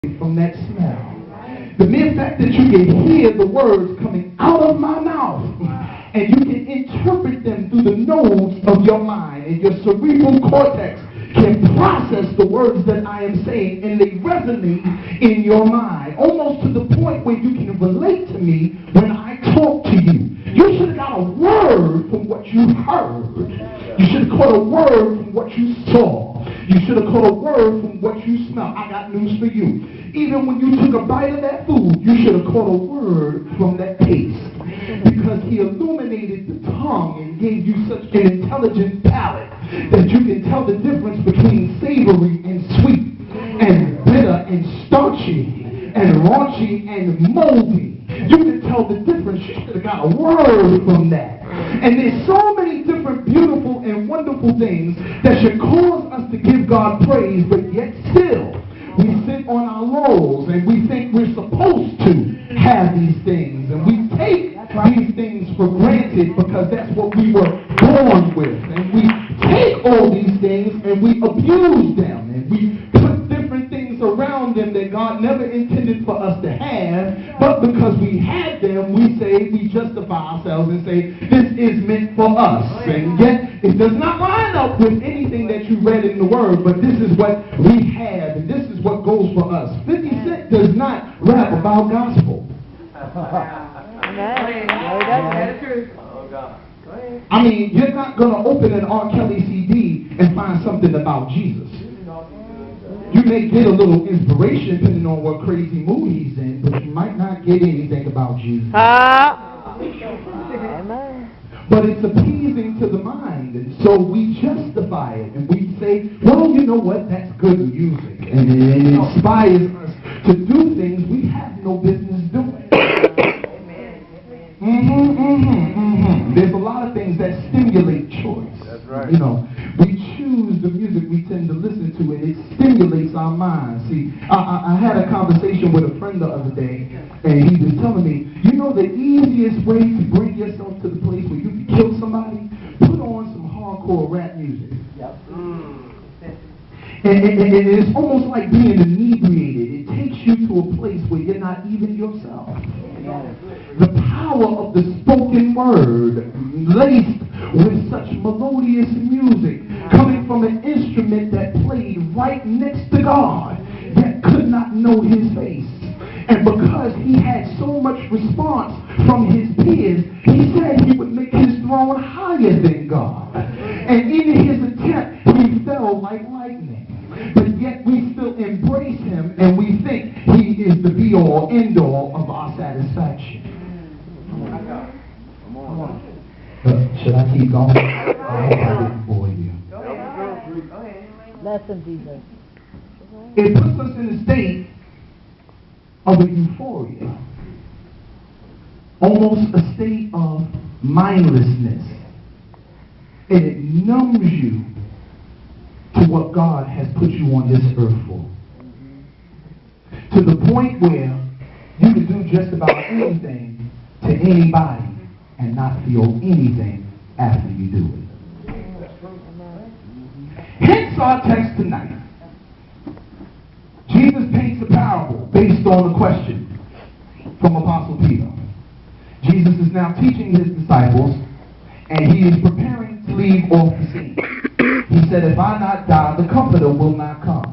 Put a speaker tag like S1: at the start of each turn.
S1: from that smell. The mere fact that you can hear the words coming out of my mouth and you can interpret them through the nodes of your mind, and your cerebral cortex can process the words that I am saying, and they resonate in your mind, almost to the point where you can relate to me when I talk to you. You should have got a word from what you heard. You should have caught a word from what you saw. You should have caught a word from what you smelled. I got news for you. Even when you took a bite of that food, you should have caught a word from that taste. Because he illuminated the tongue and gave you such an intelligent palate that you can tell the difference between savory and sweet, and bitter and starchy, and raunchy and moldy. You can tell the difference. You should have got a word from that. And there's so many different beautiful and wonderful things that should cause us to give God praise, but yet still we sit on our laurels and we think we're supposed to have these things, and we take these things for granted because that's what we were born with, and we take all these things and we abuse them, and we put different things around them that God never intended for us to have, but because we had them, we say, we justify ourselves and say, this is meant for us. And yet, it does not line up with anything that you read in the Word, but this is what we have, and this is what goes for us. 50 Cent does not rap about gospel. I mean, you're not going to open an R. Kelly CD and find something about Jesus. You may get a little inspiration depending on what crazy mood he's in, but you might not get anything about Jesus. But it's appeasing to the mind, and so we justify it, and we say, well, you know what, that's good music, and it inspires us to do things we have no business doing. There's a lot of things that stimulate choice. That's right. You know, we choose the music we tend to listen to, and it stimulates our minds. See, I had a conversation with a friend the other day, and he was telling me, you know, the easiest way to bring yourself to the place where you can kill somebody, put on some hardcore rap music. Yep. And it's almost like being inebriated. It takes you to a place where you're not even yourself. The power of the spoken word, laced with such melodious music, coming from an instrument that played right next to God, yet could not know his face. And because he had so much response from his peers, he said he would make his throne higher than God. And in his attempt, he fell like lightning. But yet we still embrace him, and we think he is the be-all, end-all of our satisfaction. Come on. Should I keep going? I hope I didn't bore you.
S2: Lesson, Jesus.
S1: It puts us in a state of a euphoria, almost a state of mindlessness, and it numbs you to what God has put you on this earth for. To the point where you can do just about anything to anybody and not feel anything after you do it. Hence our text tonight. Jesus paints a parable based on a question from Apostle Peter. Jesus is now teaching his disciples, and he is preparing to leave off the scene. He said, if I not die, the Comforter will not come.